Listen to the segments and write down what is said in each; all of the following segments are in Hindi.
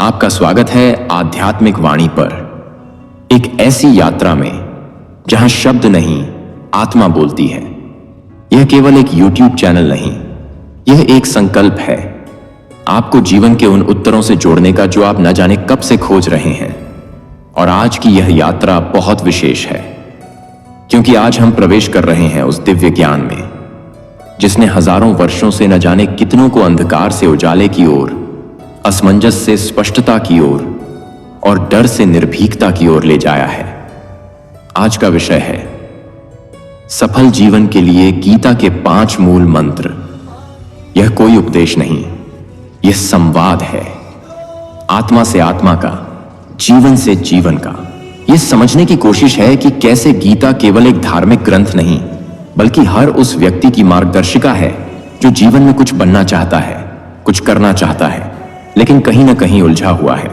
आपका स्वागत है आध्यात्मिक वाणी पर, एक ऐसी यात्रा में जहां शब्द नहीं आत्मा बोलती है। यह केवल एक YouTube चैनल नहीं, यह एक संकल्प है आपको जीवन के उन उत्तरों से जोड़ने का जो आप न जाने कब से खोज रहे हैं। और आज की यह यात्रा बहुत विशेष है, क्योंकि आज हम प्रवेश कर रहे हैं उस दिव्य ज्ञान में जिसने हजारों वर्षों से न जाने कितनों को अंधकार से उजाले की ओर, असमंजस से स्पष्टता की ओर और डर से निर्भीकता की ओर ले जाया है। आज का विषय है सफल जीवन के लिए गीता के 5 मूल मंत्र। यह कोई उपदेश नहीं, यह संवाद है, आत्मा से आत्मा का, जीवन से जीवन का। यह समझने की कोशिश है कि कैसे गीता केवल एक धार्मिक ग्रंथ नहीं, बल्कि हर उस व्यक्ति की मार्गदर्शिका है जो जीवन में कुछ बनना चाहता है, कुछ करना चाहता है, लेकिन कहीं ना कहीं उलझा हुआ है।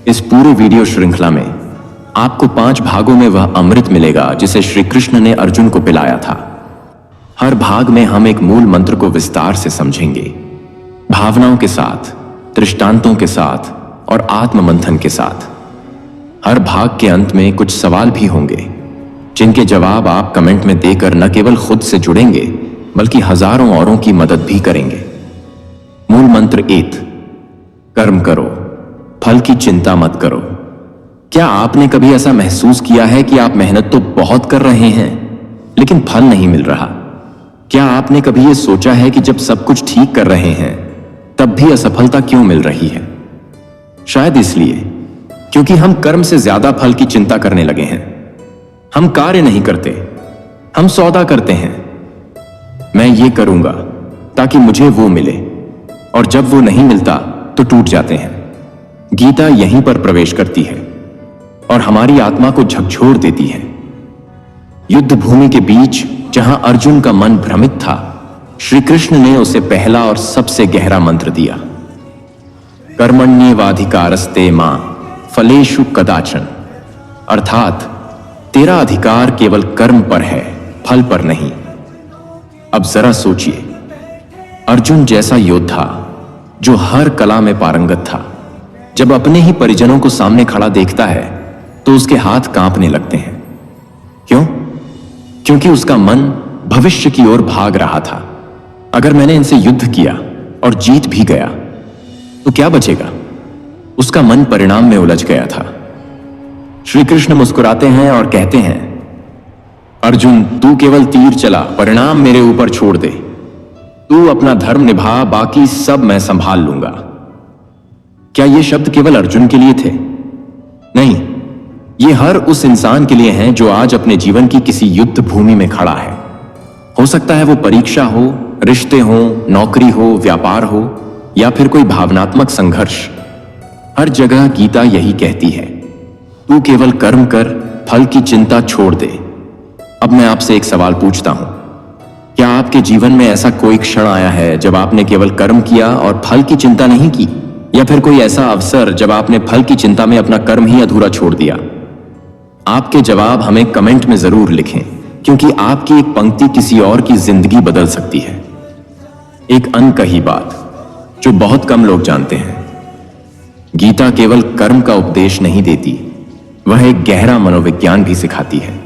इस पूरे वीडियो श्रृंखला में आपको 5 भागों में वह अमृत मिलेगा जिसे श्री कृष्ण ने अर्जुन को पिलाया था। हर भाग में हम एक मूल मंत्र को विस्तार से समझेंगे, भावनाओं के साथ, दृष्टांतों के साथ और आत्ममंथन के साथ। हर भाग के अंत में कुछ सवाल भी होंगे जिनके जवाब आप कमेंट में देकर न केवल खुद से जुड़ेंगे बल्कि हजारों औरों की मदद भी करेंगे। मूल मंत्र 1, कर्म करो, फल की चिंता मत करो। क्या आपने कभी ऐसा महसूस किया है कि आप मेहनत तो बहुत कर रहे हैं लेकिन फल नहीं मिल रहा? क्या आपने कभी यह सोचा है कि जब सब कुछ ठीक कर रहे हैं तब भी असफलता क्यों मिल रही है? शायद इसलिए क्योंकि हम कर्म से ज्यादा फल की चिंता करने लगे हैं। हम कार्य नहीं करते, हम सौदा करते हैं। मैं ये करूंगा ताकि मुझे वो मिले, और जब वो नहीं मिलता तो टूट जाते हैं। गीता यहीं पर प्रवेश करती है और हमारी आत्मा को झकझोर देती है। युद्ध भूमि के बीच जहां अर्जुन का मन भ्रमित था, श्री कृष्ण ने उसे पहला और सबसे गहरा मंत्र दिया, कर्मण्येवाधिकारस्ते मां फलेषु कदाचन। अर्थात तेरा अधिकार केवल कर्म पर है, फल पर नहीं। अब जरा सोचिए, अर्जुन जैसा योद्धा जो हर कला में पारंगत था, जब अपने ही परिजनों को सामने खड़ा देखता है तो उसके हाथ कांपने लगते हैं। क्यों? क्योंकि उसका मन भविष्य की ओर भाग रहा था। अगर मैंने इनसे युद्ध किया और जीत भी गया तो क्या बचेगा? उसका मन परिणाम में उलझ गया था। श्री कृष्ण मुस्कुराते हैं और कहते हैं, अर्जुन तू केवल तीर चला, परिणाम मेरे ऊपर छोड़ दे। तू अपना धर्म निभा, बाकी सब मैं संभाल लूंगा। क्या ये शब्द केवल अर्जुन के लिए थे? नहीं, ये हर उस इंसान के लिए हैं जो आज अपने जीवन की किसी युद्ध भूमि में खड़ा है। हो सकता है वो परीक्षा हो, रिश्ते हो, नौकरी हो, व्यापार हो या फिर कोई भावनात्मक संघर्ष। हर जगह गीता यही कहती है, तू केवल कर्म कर, फल की चिंता छोड़ दे। अब मैं आपसे एक सवाल पूछता हूं, क्या आपके जीवन में ऐसा कोई क्षण आया है जब आपने केवल कर्म किया और फल की चिंता नहीं की? या फिर कोई ऐसा अवसर जब आपने फल की चिंता में अपना कर्म ही अधूरा छोड़ दिया? आपके जवाब हमें कमेंट में जरूर लिखें, क्योंकि आपकी एक पंक्ति किसी और की जिंदगी बदल सकती है। एक अनकही बात जो बहुत कम लोग जानते हैं, गीता केवल कर्म का उपदेश नहीं देती, वह एक गहरा मनोविज्ञान भी सिखाती है।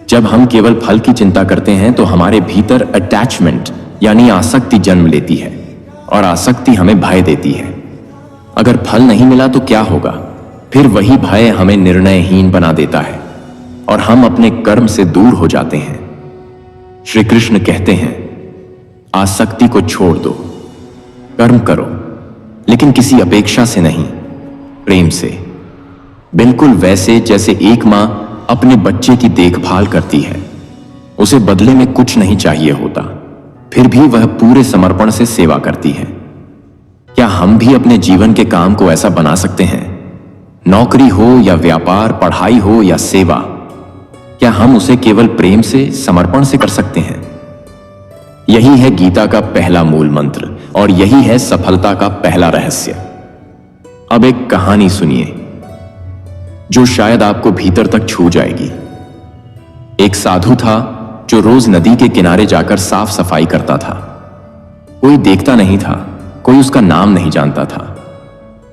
जब हम केवल फल की चिंता करते हैं तो हमारे भीतर अटैचमेंट यानी आसक्ति जन्म लेती है, और आसक्ति हमें भय देती है। अगर फल नहीं मिला तो क्या होगा? फिर वही भय हमें निर्णयहीन बना देता है और हम अपने कर्म से दूर हो जाते हैं। श्री कृष्ण कहते हैं, आसक्ति को छोड़ दो, कर्म करो, लेकिन किसी अपेक्षा से नहीं, प्रेम से। बिल्कुल वैसे जैसे एक मां अपने बच्चे की देखभाल करती है। उसे बदले में कुछ नहीं चाहिए होता, फिर भी वह पूरे समर्पण से सेवा करती है। क्या हम भी अपने जीवन के काम को ऐसा बना सकते हैं? नौकरी हो या व्यापार, पढ़ाई हो या सेवा, क्या हम उसे केवल प्रेम से, समर्पण से कर सकते हैं? यही है गीता का पहला मूल मंत्र और यही है सफलता का पहला रहस्य। अब एक कहानी सुनिए जो शायद आपको भीतर तक छू जाएगी। एक साधु था जो रोज नदी के किनारे जाकर साफ सफाई करता था। कोई देखता नहीं था, कोई उसका नाम नहीं जानता था।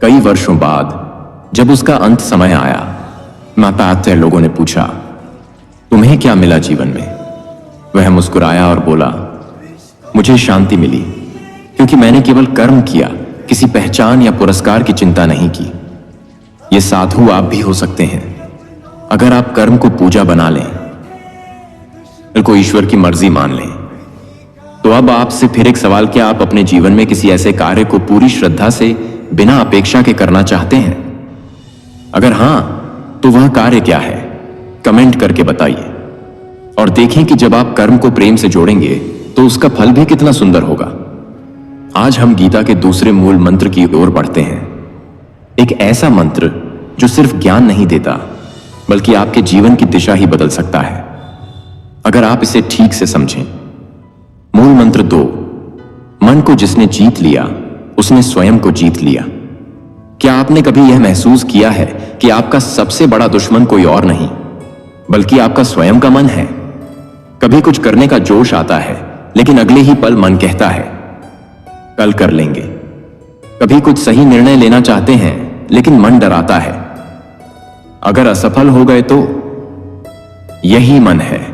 कई वर्षों बाद जब उसका अंत समय आया, माता अत्य लोगों ने पूछा, तुम्हें क्या मिला जीवन में? वह मुस्कुराया और बोला, मुझे शांति मिली, क्योंकि मैंने केवल कर्म किया, किसी पहचान या पुरस्कार की चिंता नहीं की। ये साधु आप भी हो सकते हैं अगर आप कर्म को पूजा बना लें, को ईश्वर की मर्जी मान लें। तो अब आपसे फिर एक सवाल, क्या आप अपने जीवन में किसी ऐसे कार्य को पूरी श्रद्धा से बिना अपेक्षा के करना चाहते हैं? अगर हां, तो वह कार्य क्या है? कमेंट करके बताइए। और देखें कि जब आप कर्म को प्रेम से जोड़ेंगे तो उसका फल भी कितना सुंदर होगा। आज हम गीता के दूसरे मूल मंत्र की ओर बढ़ते हैं। एक ऐसा मंत्र जो सिर्फ ज्ञान नहीं देता, बल्कि आपके जीवन की दिशा ही बदल सकता है, अगर आप इसे ठीक से समझें। मूल मंत्र 2, मन को जिसने जीत लिया उसने स्वयं को जीत लिया। क्या आपने कभी यह महसूस किया है कि आपका सबसे बड़ा दुश्मन कोई और नहीं, बल्कि आपका स्वयं का मन है? कभी कुछ करने का जोश आता है, लेकिन अगले ही पल मन कहता है, कल कर लेंगे। कभी कुछ सही निर्णय लेना चाहते हैं, लेकिन मन डराता है, अगर असफल हो गए तो? यही मन है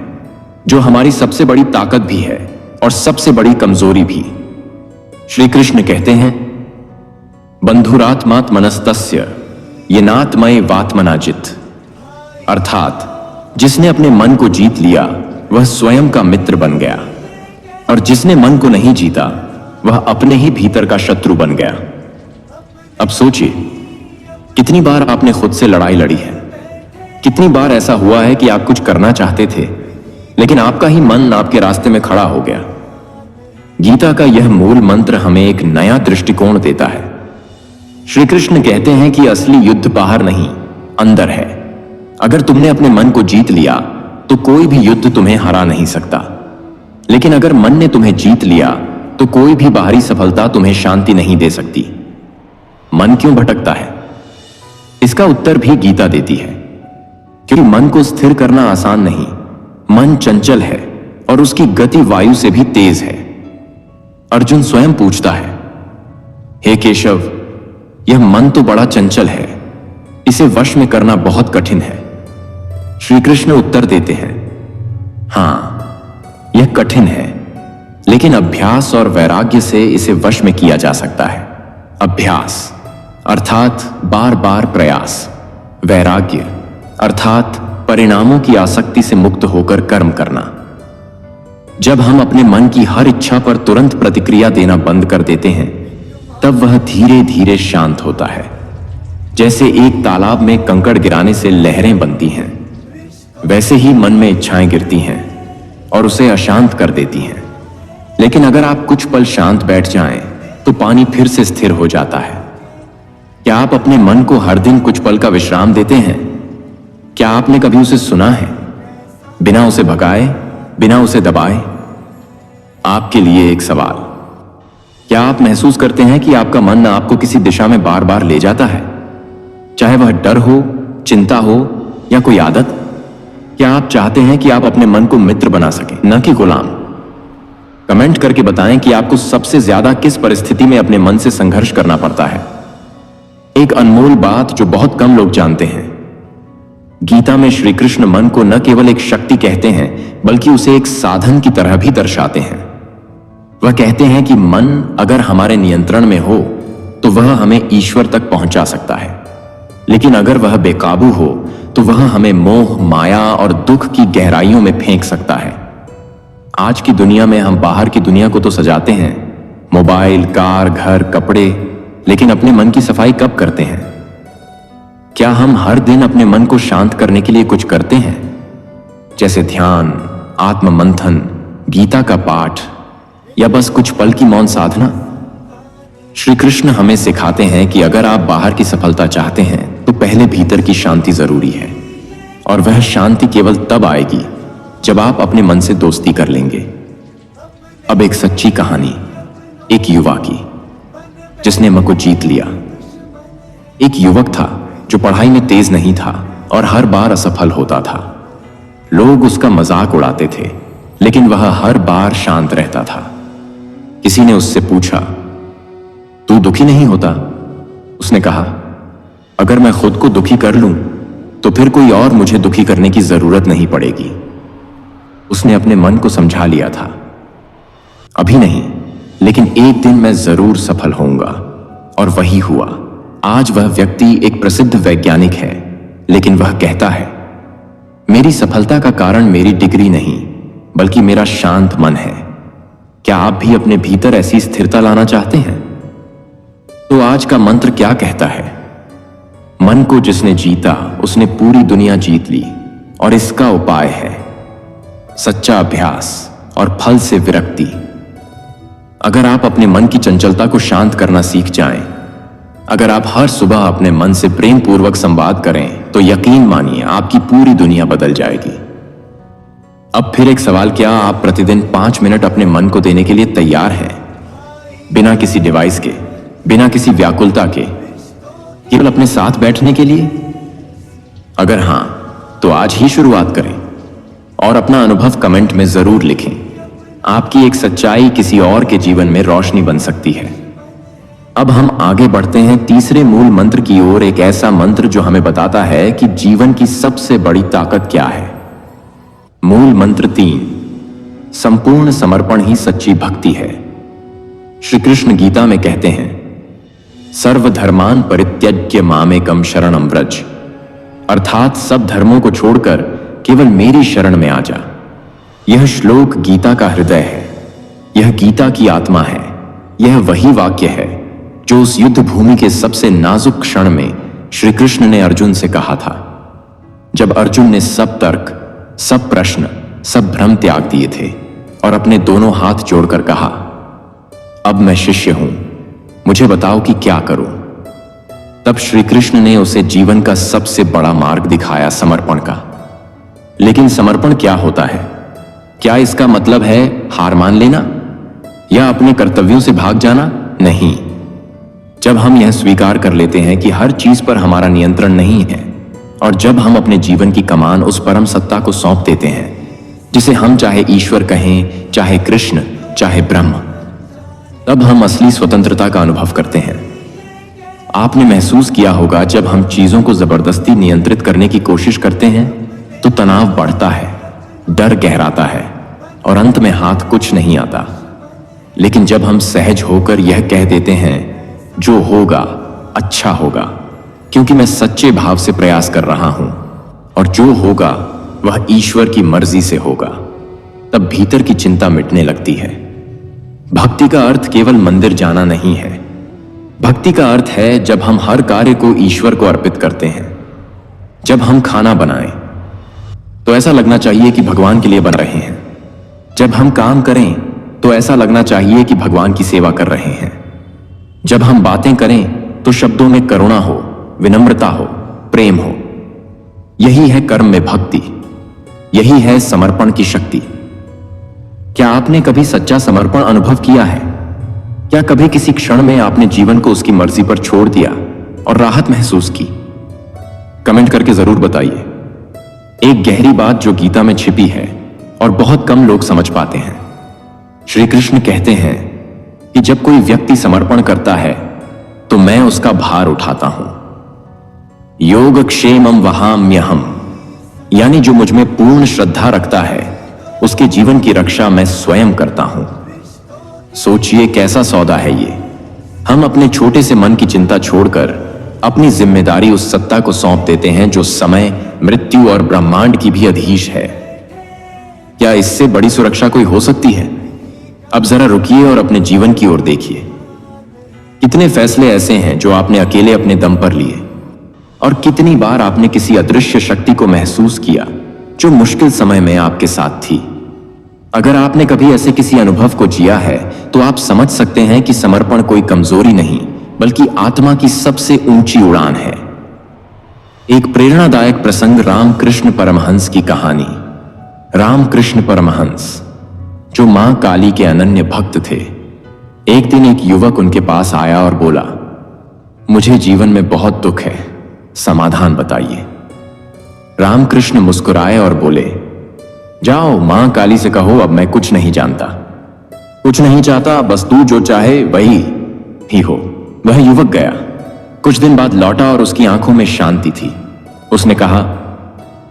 जो हमारी सबसे बड़ी ताकत भी है और सबसे बड़ी कमजोरी भी। श्री कृष्ण कहते हैं, बंधुरात्मात् मनस्तस्य येनात्मये वात्मनाजित। अर्थात जिसने अपने मन को जीत लिया वह स्वयं का मित्र बन गया, और जिसने मन को नहीं जीता वह अपने ही भीतर का शत्रु बन गया। अब सोचिए, कितनी बार आपने खुद से लड़ाई लड़ी है? कितनी बार ऐसा हुआ है कि आप कुछ करना चाहते थे, लेकिन आपका ही मन आपके रास्ते में खड़ा हो गया? गीता का यह मूल मंत्र हमें एक नया दृष्टिकोण देता है। श्री कृष्ण कहते हैं कि असली युद्ध बाहर नहीं, अंदर है। अगर तुमने अपने मन को जीत लिया तो कोई भी युद्ध तुम्हें हरा नहीं सकता, लेकिन अगर मन ने तुम्हें जीत लिया तो कोई भी बाहरी सफलता तुम्हें शांति नहीं दे सकती। मन क्यों भटकता है? इसका उत्तर भी गीता देती है, क्योंकि मन को स्थिर करना आसान नहीं। मन चंचल है और उसकी गति वायु से भी तेज है। अर्जुन स्वयं पूछता है, हे केशव, यह मन तो बड़ा चंचल है, इसे वश में करना बहुत कठिन है। श्री कृष्ण उत्तर देते हैं, हां, यह कठिन है, लेकिन अभ्यास और वैराग्य से इसे वश में किया जा सकता है। अभ्यास अर्थात बार बार प्रयास, वैराग्य अर्थात परिणामों की आसक्ति से मुक्त होकर कर्म करना। जब हम अपने मन की हर इच्छा पर तुरंत प्रतिक्रिया देना बंद कर देते हैं, तब वह धीरे धीरे शांत होता है। जैसे एक तालाब में कंकड़ गिराने से लहरें बनती हैं, वैसे ही मन में इच्छाएं गिरती हैं और उसे अशांत कर देती हैं। लेकिन अगर आप कुछ पल शांत बैठ जाएं, तो पानी फिर से स्थिर हो जाता है। क्या आप अपने मन को हर दिन कुछ पल का विश्राम देते हैं? क्या आपने कभी उसे सुना है, बिना उसे भगाए, बिना उसे दबाए? आपके लिए एक सवाल, क्या आप महसूस करते हैं कि आपका मन आपको किसी दिशा में बार बार ले जाता है, चाहे वह डर हो, चिंता हो या कोई आदत? क्या आप चाहते हैं कि आप अपने मन को मित्र बना सकें, न कि गुलाम? कमेंट करके बताएं कि आपको सबसे ज्यादा किस परिस्थिति में अपने मन से संघर्ष करना पड़ता है। एक अनमोल बात जो बहुत कम लोग जानते हैं, गीता में श्री कृष्ण मन को न केवल एक शक्ति कहते हैं, बल्कि उसे एक साधन की तरह भी दर्शाते हैं। वह कहते हैं कि मन अगर हमारे नियंत्रण में हो तो वह हमें ईश्वर तक पहुंचा सकता है, लेकिन अगर वह बेकाबू हो तो वह हमें मोह, माया और दुख की गहराइयों में फेंक सकता है। आज की दुनिया में हम बाहर की दुनिया को तो सजाते हैं, मोबाइल, कार, घर, कपड़े, लेकिन अपने मन की सफाई कब करते हैं? क्या हम हर दिन अपने मन को शांत करने के लिए कुछ करते हैं, जैसे ध्यान, आत्म मंथन, गीता का पाठ, या बस कुछ पल की मौन साधना? श्री कृष्ण हमें सिखाते हैं कि अगर आप बाहर की सफलता चाहते हैं तो पहले भीतर की शांति जरूरी है, और वह शांति केवल तब आएगी जब आप अपने मन से दोस्ती कर लेंगे। अब एक सच्ची कहानी एक युवा की, जिसने मन को जीत लिया। एक युवक था जो पढ़ाई में तेज नहीं था और हर बार असफल होता था। लोग उसका मजाक उड़ाते थे, लेकिन वह हर बार शांत रहता था। किसी ने उससे पूछा, दुखी नहीं होता। उसने कहा, अगर मैं खुद को दुखी कर लूं तो फिर कोई और मुझे दुखी करने की जरूरत नहीं पड़ेगी। उसने अपने मन को समझा लिया था, अभी नहीं, लेकिन एक दिन मैं जरूर सफल होऊंगा। और वही हुआ। आज वह व्यक्ति एक प्रसिद्ध वैज्ञानिक है, लेकिन वह कहता है, मेरी सफलता का कारण मेरी डिग्री नहीं, बल्कि मेरा शांत मन है। क्या आप भी अपने भीतर ऐसी स्थिरता लाना चाहते हैं? तो आज का मंत्र क्या कहता है? मन को जिसने जीता उसने पूरी दुनिया जीत ली, और इसका उपाय है सच्चा अभ्यास और फल से विरक्ति। अगर आप अपने मन की चंचलता को शांत करना सीख जाएं, अगर आप हर सुबह अपने मन से प्रेम पूर्वक संवाद करें, तो यकीन मानिए आपकी पूरी दुनिया बदल जाएगी। अब फिर एक सवाल, क्या आप प्रतिदिन 5 मिनट अपने मन को देने के लिए तैयार हैं? बिना किसी डिवाइस के, बिना किसी व्याकुलता के, केवल अपने साथ बैठने के लिए? अगर हां, तो आज ही शुरुआत करें और अपना अनुभव कमेंट में जरूर लिखें। आपकी एक सच्चाई किसी और के जीवन में रोशनी बन सकती है। अब हम आगे बढ़ते हैं तीसरे मूल मंत्र की ओर, एक ऐसा मंत्र जो हमें बताता है कि जीवन की सबसे बड़ी ताकत क्या है। मूल मंत्र 3, संपूर्ण समर्पण ही सच्ची भक्ति है। श्री कृष्ण गीता में कहते हैं, सर्वधर्मान परित्यज्य मामेकम शरणम व्रज, अर्थात सब धर्मों को छोड़कर केवल मेरी शरण में आ जा। यह श्लोक गीता का हृदय है, यह गीता की आत्मा है। यह वही वाक्य है जो उस युद्ध भूमि के सबसे नाजुक क्षण में श्री कृष्ण ने अर्जुन से कहा था, जब अर्जुन ने सब तर्क, सब प्रश्न, सब भ्रम त्याग दिए थे और अपने दोनों हाथ जोड़कर कहा, अब मैं शिष्य हूं, मुझे बताओ कि क्या करूं। तब श्री कृष्ण ने उसे जीवन का सबसे बड़ा मार्ग दिखाया, समर्पण का। लेकिन समर्पण क्या होता है? क्या इसका मतलब है हार मान लेना या अपने कर्तव्यों से भाग जाना? नहीं। जब हम यह स्वीकार कर लेते हैं कि हर चीज पर हमारा नियंत्रण नहीं है, और जब हम अपने जीवन की कमान उस परम सत्ता को सौंप देते हैं, जिसे हम चाहे ईश्वर कहें, चाहे कृष्ण, चाहे ब्रह्म, तब हम असली स्वतंत्रता का अनुभव करते हैं। आपने महसूस किया होगा, जब हम चीजों को जबरदस्ती नियंत्रित करने की कोशिश करते हैं तो तनाव बढ़ता है, डर गहराता है और अंत में हाथ कुछ नहीं आता। लेकिन जब हम सहज होकर यह कह देते हैं, जो होगा अच्छा होगा, क्योंकि मैं सच्चे भाव से प्रयास कर रहा हूं और जो होगा वह ईश्वर की मर्जी से होगा, तब भीतर की चिंता मिटने लगती है। भक्ति का अर्थ केवल मंदिर जाना नहीं है। भक्ति का अर्थ है जब हम हर कार्य को ईश्वर को अर्पित करते हैं। जब हम खाना बनाएं तो ऐसा लगना चाहिए कि भगवान के लिए बन रहे हैं। जब हम काम करें तो ऐसा लगना चाहिए कि भगवान की सेवा कर रहे हैं। जब हम बातें करें तो शब्दों में करुणा हो, विनम्रता हो, प्रेम हो। यही है कर्म में भक्ति, यही है समर्पण की शक्ति। क्या आपने कभी सच्चा समर्पण अनुभव किया है? क्या कभी किसी क्षण में आपने जीवन को उसकी मर्जी पर छोड़ दिया और राहत महसूस की? कमेंट करके जरूर बताइए। एक गहरी बात जो गीता में छिपी है और बहुत कम लोग समझ पाते हैं। श्री कृष्ण कहते हैं कि जब कोई व्यक्ति समर्पण करता है तो मैं उसका भार उठाता हूं। योगक्षेमम वहाम्यहम, यानी जो मुझ में पूर्ण श्रद्धा रखता है उसके जीवन की रक्षा मैं स्वयं करता हूं। सोचिए कैसा सौदा है ये। हम अपने छोटे से मन की चिंता छोड़कर अपनी जिम्मेदारी उस सत्ता को सौंप देते हैं जो समय, मृत्यु और ब्रह्मांड की भी अधीश है। क्या इससे बड़ी सुरक्षा कोई हो सकती है? अब जरा रुकिए और अपने जीवन की ओर देखिए। कितने फैसले ऐसे हैं जो आपने अकेले अपने दम पर लिए, और कितनी बार आपने किसी अदृश्य शक्ति को महसूस किया जो मुश्किल समय में आपके साथ थी। अगर आपने कभी ऐसे किसी अनुभव को जिया है तो आप समझ सकते हैं कि समर्पण कोई कमजोरी नहीं, बल्कि आत्मा की सबसे ऊंची उड़ान है। एक प्रेरणादायक प्रसंग, रामकृष्ण परमहंस की कहानी। रामकृष्ण परमहंस जो मां काली के अनन्य भक्त थे। एक दिन एक युवक उनके पास आया और बोला, मुझे जीवन में बहुत दुख है, समाधान बताइए। रामकृष्ण मुस्कुराए और बोले, जाओ मां काली से कहो अब मैं कुछ नहीं जानता, कुछ नहीं चाहता, बस तू जो चाहे वही ही हो, वह युवक गया, कुछ दिन बाद लौटा और उसकी आंखों में शांति थी। उसने कहा,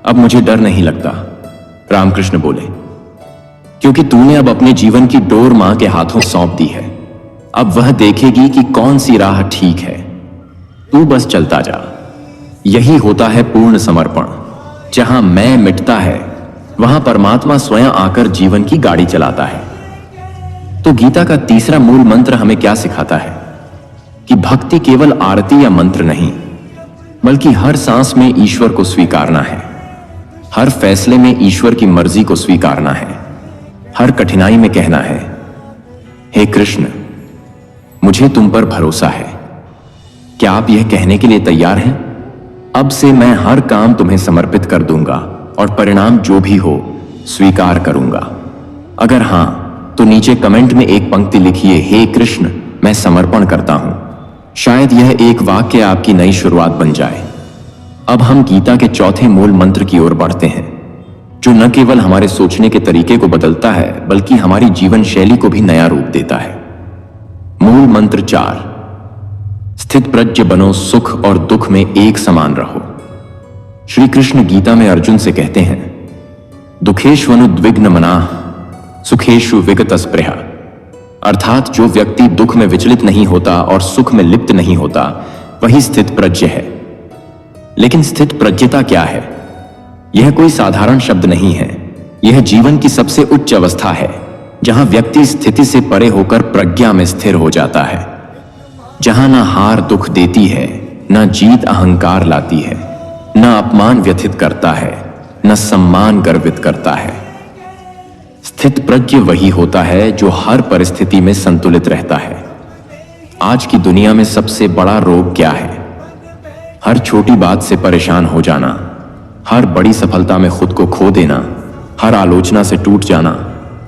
अब मुझे डर नहीं लगता। रामकृष्ण बोले, क्योंकि तूने अब अपने जीवन की डोर मां के हाथों सौंप दी है। अब वह देखेगी कि कौन सी राह ठीक है। तू बस चलता जा। यही होता है पूर्ण समर्पण। जहां मैं मिटता है, वहां परमात्मा स्वयं आकर जीवन की गाड़ी चलाता है। तो गीता का तीसरा मूल मंत्र हमें क्या सिखाता है कि भक्ति केवल आरती या मंत्र नहीं, बल्कि हर सांस में ईश्वर को स्वीकारना है, हर फैसले में ईश्वर की मर्जी को स्वीकारना है, हर कठिनाई में कहना है, हे कृष्ण, मुझे तुम पर भरोसा है। क्या आप यह कहने के लिए तैयार हैं? अब से मैं हर काम तुम्हें समर्पित कर दूंगा और परिणाम जो भी हो स्वीकार करूंगा। अगर हां, तो नीचे कमेंट में एक पंक्ति लिखिए, हे कृष्ण, मैं समर्पण करता हूं। शायद यह एक वाक्य आपकी नई शुरुआत बन जाए। अब हम गीता के चौथे मूल मंत्र की ओर बढ़ते हैं, जो न केवल हमारे सोचने के तरीके को बदलता है, बल्कि हमारी जीवन शैली को भी नया रूप देता है। मूल मंत्र 4, स्थित प्रज्ञ बनो, सुख और दुख में एक समान रहो। श्री कृष्ण गीता में अर्जुन से कहते हैं, दुखेष्वनुद्विग्न मनाः सुखेषु विगत स्पृहा। अर्थात जो व्यक्ति दुख में विचलित नहीं होता और सुख में लिप्त नहीं होता, वही स्थित प्रज्ञ है। लेकिन स्थित प्रज्ञता क्या है? यह कोई साधारण शब्द नहीं है। यह जीवन की सबसे उच्च अवस्था है, जहां व्यक्ति स्थिति से परे होकर प्रज्ञा में स्थिर हो जाता है, जहां ना हार दुख देती है, ना जीत अहंकार लाती है, ना अपमान व्यथित करता है, न सम्मान गर्वित करता है। स्थित प्रज्ञ वही होता है जो हर परिस्थिति में संतुलित रहता है। आज की दुनिया में सबसे बड़ा रोग क्या है? हर छोटी बात से परेशान हो जाना, हर बड़ी सफलता में खुद को खो देना, हर आलोचना से टूट जाना,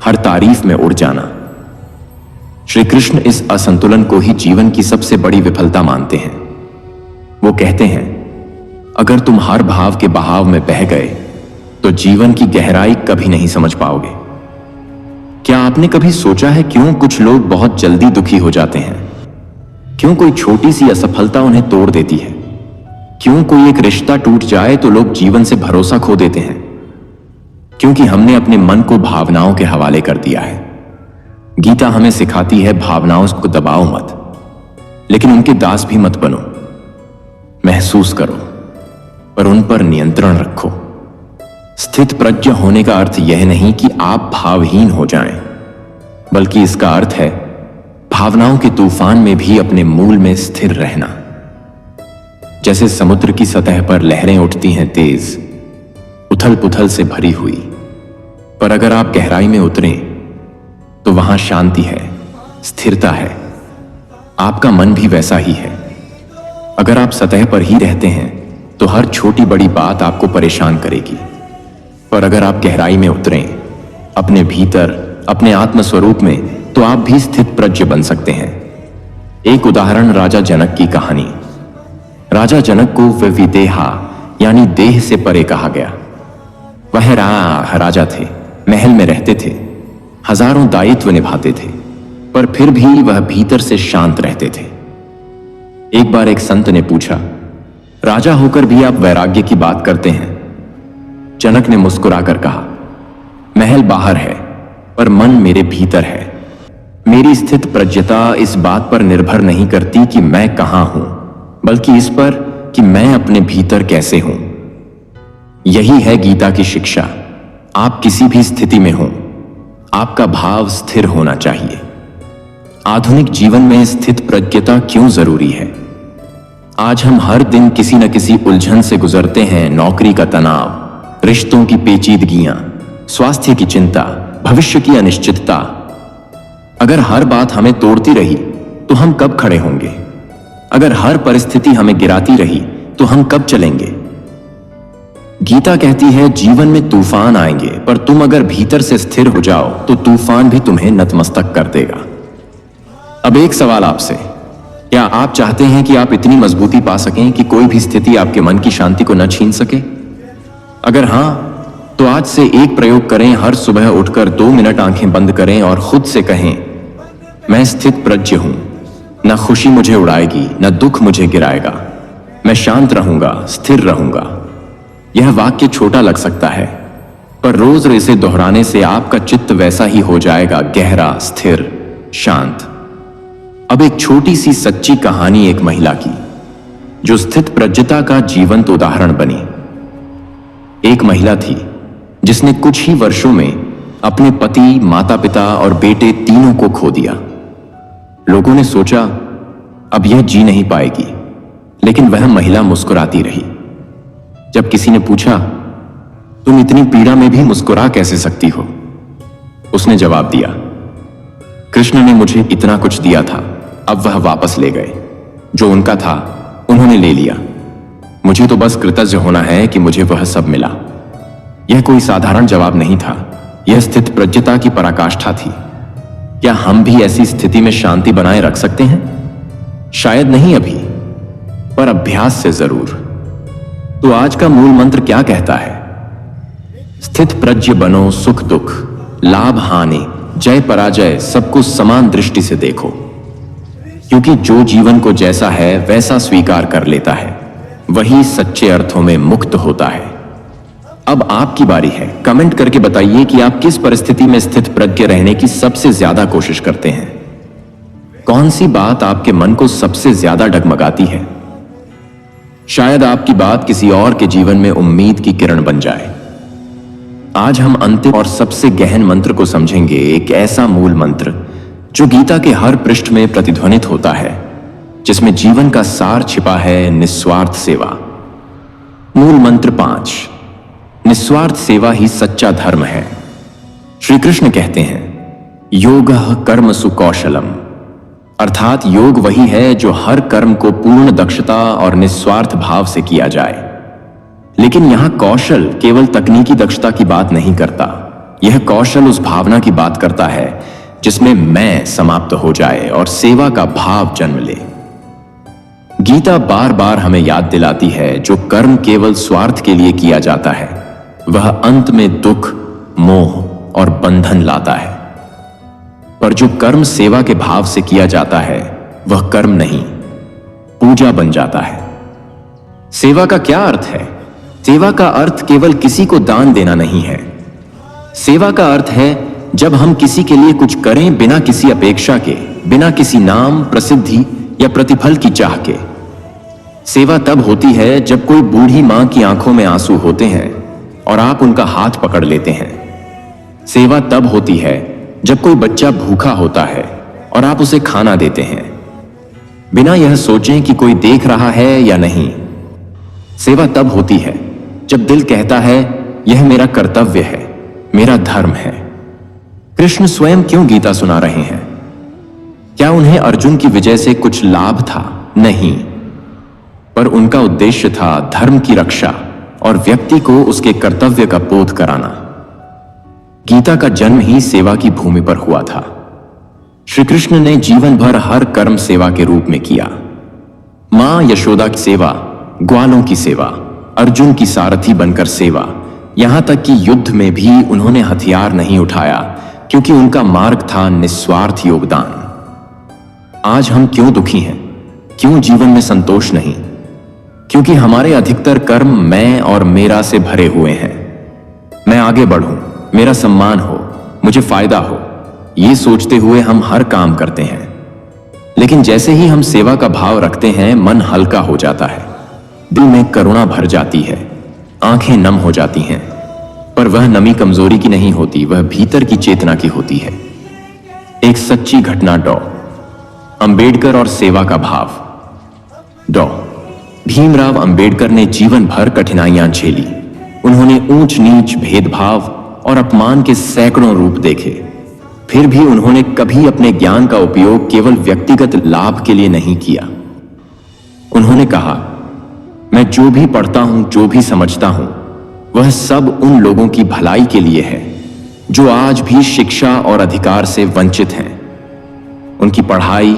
हर तारीफ में उड़ जाना। श्री कृष्ण इस असंतुलन को ही जीवन की सबसे बड़ी विफलता मानते हैं। वो कहते हैं, अगर तुम हर भाव के बहाव में बह गए तो जीवन की गहराई कभी नहीं समझ पाओगे। क्या आपने कभी सोचा है क्यों कुछ लोग बहुत जल्दी दुखी हो जाते हैं? क्यों कोई छोटी सी असफलता उन्हें तोड़ देती है? क्यों कोई एक रिश्ता टूट जाए तो लोग जीवन से भरोसा खो देते हैं? क्योंकि हमने अपने मन को भावनाओं के हवाले कर दिया है। गीता हमें सिखाती है, भावनाओं को दबाओ मत, लेकिन उनके दास भी मत बनो। महसूस करो, पर उन पर नियंत्रण रखो। स्थित प्रज्ञ होने का अर्थ यह नहीं कि आप भावहीन हो जाएं, बल्कि इसका अर्थ है भावनाओं के तूफान में भी अपने मूल में स्थिर रहना। जैसे समुद्र की सतह पर लहरें उठती हैं तेज, उथल पुथल से भरी हुई, पर अगर आप गहराई में उतरें तो वहां शांति है, स्थिरता है। आपका मन भी वैसा ही है। अगर आप सतह पर ही रहते हैं तो हर छोटी बड़ी बात आपको परेशान करेगी, पर अगर आप गहराई में उतरें, अपने भीतर, अपने आत्म स्वरूप में, तो आप भी स्थित प्रज्ञ बन सकते हैं। एक उदाहरण राजा जनक की कहानी। राजा जनक को विविदेहा यानी देह से परे कहा गया। वह राजा थे, महल में रहते थे, हजारों दायित्व निभाते थे, पर फिर भी वह भीतर से शांत रहते थे। एक बार एक संत ने पूछा, राजा होकर भी आप वैराग्य की बात करते हैं? जनक ने मुस्कुराकर कहा, महल बाहर है, पर मन मेरे भीतर है। मेरी स्थित प्रज्ञता इस बात पर निर्भर नहीं करती कि मैं कहां हूं, बल्कि इस पर कि मैं अपने भीतर कैसे हूं। यही है गीता की शिक्षा। आप किसी भी स्थिति में हों, आपका भाव स्थिर होना चाहिए। आधुनिक जीवन में स्थित प्रज्ञता क्यों जरूरी है? आज हम हर दिन किसी न किसी उलझन से गुजरते हैं। नौकरी का तनाव, रिश्तों की पेचीदगियां, स्वास्थ्य की चिंता, भविष्य की अनिश्चितता। अगर हर बात हमें तोड़ती रही तो हम कब खड़े होंगे? अगर हर परिस्थिति हमें गिराती रही तो हम कब चलेंगे? गीता कहती है, जीवन में तूफान आएंगे, पर तुम अगर भीतर से स्थिर हो जाओ तो तूफान भी तुम्हें नतमस्तक कर देगा। अब एक सवाल आपसे, क्या आप चाहते हैं कि आप इतनी मजबूती पा सकें कि कोई भी स्थिति आपके मन की शांति को न छीन सके? अगर हां, तो आज से एक प्रयोग करें। हर सुबह उठकर 2 मिनट आंखें बंद करें और खुद से कहें, मैं स्थित प्रज्ञ हूं, न खुशी मुझे उड़ाएगी, न दुख मुझे गिराएगा। मैं शांत रहूंगा, स्थिर रहूंगा। यह वाक्य छोटा लग सकता है, पर रोज इसे दोहराने से आपका चित्त वैसा ही हो जाएगा, गहरा, स्थिर, शांत। अब एक छोटी सी सच्ची कहानी एक महिला की, जो स्थित प्रज्ञता का जीवंत उदाहरण बनी। एक महिला थी जिसने कुछ ही वर्षों में अपने पति, माता पिता और बेटे तीनों को खो दिया। लोगों ने सोचा अब यह जी नहीं पाएगी, लेकिन वह महिला मुस्कुराती रही। जब किसी ने पूछा, तुम इतनी पीड़ा में भी मुस्कुरा कैसे सकती हो, उसने जवाब दिया, कृष्ण ने मुझे इतना कुछ दिया था, अब वह वापस ले गए। जो उनका था उन्होंने ले लिया। मुझे तो बस कृतज्ञ होना है कि मुझे वह सब मिला। यह कोई साधारण जवाब नहीं था, यह स्थित प्रज्ञता की पराकाष्ठा थी। क्या हम भी ऐसी स्थिति में शांति बनाए रख सकते हैं? शायद नहीं अभी, पर अभ्यास से जरूर। तो आज का मूल मंत्र क्या कहता है? स्थित प्रज्ञ बनो, सुख दुख, लाभ हानि, जय पराजय सबको समान दृष्टि से देखो, क्योंकि जो जीवन को जैसा है वैसा स्वीकार कर लेता है, वही सच्चे अर्थों में मुक्त होता है। अब आपकी बारी है। कमेंट करके बताइए कि आप किस परिस्थिति में स्थित प्रज्ञ रहने की सबसे ज्यादा कोशिश करते हैं। कौन सी बात आपके मन को सबसे ज्यादा डगमगाती है? शायद आपकी बात किसी और के जीवन में उम्मीद की किरण बन जाए। आज हम अंतिम और सबसे गहन मंत्र को समझेंगे, एक ऐसा मूल मंत्र जो गीता के हर पृष्ठ में प्रतिध्वनित होता है, जिसमें जीवन का सार छिपा है, निस्वार्थ सेवा। मूल मंत्र 5, निस्वार्थ सेवा ही सच्चा धर्म है। श्री कृष्ण कहते हैं, योगः कर्मसु कौशलम, अर्थात योग वही है जो हर कर्म को पूर्ण दक्षता और निस्वार्थ भाव से किया जाए। लेकिन यहां कौशल केवल तकनीकी दक्षता की बात नहीं करता। यह कौशल उस भावना की बात करता है जिसमें मैं समाप्त हो जाए और सेवा का भाव जन्म ले। गीता बार बार हमें याद दिलाती है, जो कर्म केवल स्वार्थ के लिए किया जाता है वह अंत में दुख, मोह और बंधन लाता है। पर जो कर्म सेवा के भाव से किया जाता है वह कर्म नहीं, पूजा बन जाता है। सेवा का क्या अर्थ है? सेवा का अर्थ केवल किसी को दान देना नहीं है। सेवा का अर्थ है जब हम किसी के लिए कुछ करें बिना किसी अपेक्षा के, बिना किसी नाम, प्रसिद्धि या प्रतिफल की चाह के। सेवा तब होती है जब कोई बूढ़ी मां की आंखों में आंसू होते हैं और आप उनका हाथ पकड़ लेते हैं। सेवा तब होती है जब कोई बच्चा भूखा होता है और आप उसे खाना देते हैं, बिना यह सोचें कि कोई देख रहा है या नहीं। सेवा तब होती है जब दिल कहता है, यह मेरा कर्तव्य है, मेरा धर्म है। कृष्ण स्वयं क्यों गीता सुना रहे हैं? क्या उन्हें अर्जुन की विजय से कुछ लाभ था? नहीं, पर उनका उद्देश्य था धर्म की रक्षा और व्यक्ति को उसके कर्तव्य का बोध कराना। गीता का जन्म ही सेवा की भूमि पर हुआ था। श्री कृष्ण ने जीवन भर हर कर्म सेवा के रूप में किया। मां यशोदा की सेवा, ग्वालों की सेवा, अर्जुन की सारथी बनकर सेवा, यहां तक कि युद्ध में भी उन्होंने हथियार नहीं उठाया, क्योंकि उनका मार्ग था निस्वार्थ योगदान। आज हम क्यों दुखी हैं? क्यों जीवन में संतोष नहीं? क्योंकि हमारे अधिकतर कर्म मैं और मेरा से भरे हुए हैं। मैं आगे बढ़ूं, मेरा सम्मान हो, मुझे फायदा हो, ये सोचते हुए हम हर काम करते हैं। लेकिन जैसे ही हम सेवा का भाव रखते हैं, मन हल्का हो जाता है, दिल में करुणा भर जाती है, आंखें नम हो जाती हैं। पर वह नमी कमजोरी की नहीं होती, वह भीतर की चेतना की होती है। एक सच्ची घटना। डॉ. अंबेडकर और सेवा का भाव। डॉ. भीमराव अंबेडकर ने जीवन भर कठिनाइयां झेली। उन्होंने ऊंच नीच, भेदभाव और अपमान के सैकड़ों रूप देखे। फिर भी उन्होंने कभी अपने ज्ञान का उपयोग केवल व्यक्तिगत लाभ के लिए नहीं किया। उन्होंने कहा, मैं जो भी पढ़ता हूं, जो भी समझता हूं, वह सब उन लोगों की भलाई के लिए है जो आज भी शिक्षा और अधिकार से वंचित हैं। उनकी पढ़ाई,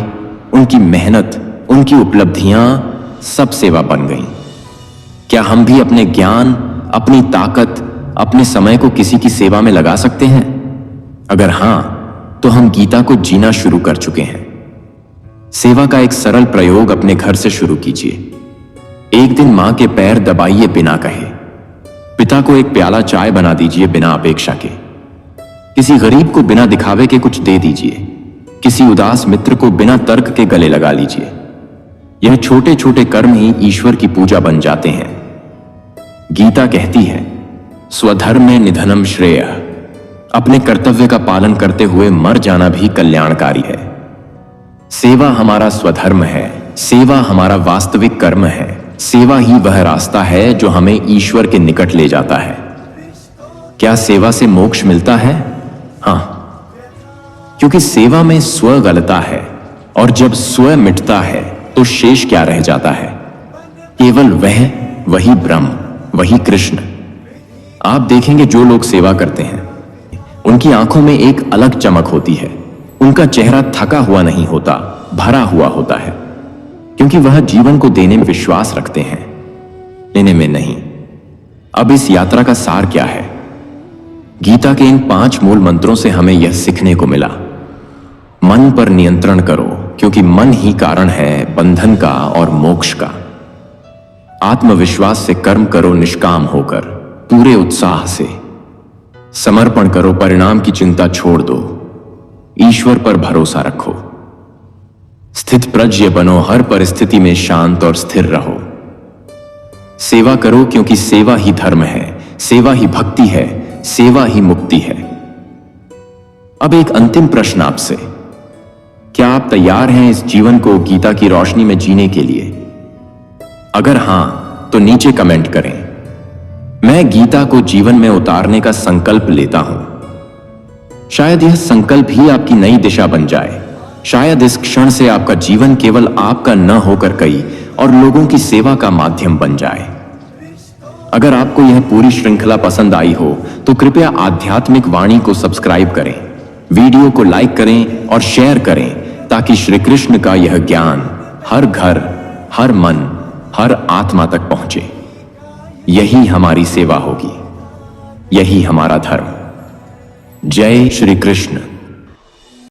उनकी मेहनत, उनकी उपलब्धियां सब सेवा बन गईं। क्या हम भी अपने ज्ञान, अपनी ताकत, अपने समय को किसी की सेवा में लगा सकते हैं? अगर हां, तो हम गीता को जीना शुरू कर चुके हैं। सेवा का एक सरल प्रयोग अपने घर से शुरू कीजिए। एक दिन मां के पैर दबाइए बिना कहे। पिता को एक प्याला चाय बना दीजिए बिना अपेक्षा के। किसी गरीब को बिना दिखावे के कुछ दे दीजिए। किसी उदास मित्र को बिना तर्क के गले लगा लीजिए। यह छोटे छोटे कर्म ही ईश्वर की पूजा बन जाते हैं। गीता कहती है, स्वधर्मे निधनम श्रेय। अपने कर्तव्य का पालन करते हुए मर जाना भी कल्याणकारी है। सेवा हमारा स्वधर्म है। सेवा हमारा वास्तविक कर्म है। सेवा ही वह रास्ता है जो हमें ईश्वर के निकट ले जाता है। क्या सेवा से मोक्ष मिलता है? हां, क्योंकि सेवा में स्व गलता है, और जब स्व मिटता है तो शेष क्या रह जाता है? केवल वही ब्रह्म, वही कृष्ण। आप देखेंगे जो लोग सेवा करते हैं उनकी आंखों में एक अलग चमक होती है। उनका चेहरा थका हुआ नहीं होता, भरा हुआ होता है, क्योंकि वह जीवन को देने में विश्वास रखते हैं, लेने में नहीं। अब इस यात्रा का सार क्या है? गीता के इन 5 मूल मंत्रों से हमें यह सीखने को मिला। मन पर नियंत्रण करो, क्योंकि मन ही कारण है बंधन का और मोक्ष का। आत्मविश्वास से कर्म करो, निष्काम होकर, पूरे उत्साह से। समर्पण करो, परिणाम की चिंता छोड़ दो, ईश्वर पर भरोसा रखो। स्थित प्रज्ञ बनो, हर परिस्थिति में शांत और स्थिर रहो। सेवा करो, क्योंकि सेवा ही धर्म है, सेवा ही भक्ति है, सेवा ही मुक्ति है। अब एक अंतिम प्रश्न आपसे, क्या आप तैयार हैं इस जीवन को गीता की रोशनी में जीने के लिए? अगर हां, तो नीचे कमेंट करें, मैं गीता को जीवन में उतारने का संकल्प लेता हूं। शायद यह संकल्प ही आपकी नई दिशा बन जाए। शायद इस क्षण से आपका जीवन केवल आपका न होकर कई और लोगों की सेवा का माध्यम बन जाए। अगर आपको यह पूरी श्रृंखला पसंद आई हो तो कृपया आध्यात्मिक वाणी को सब्सक्राइब करें, वीडियो को लाइक करें और शेयर करें, ताकि श्री कृष्ण का यह ज्ञान हर घर, हर मन, हर आत्मा तक पहुंचे। यही हमारी सेवा होगी, यही हमारा धर्म। जय श्री कृष्ण।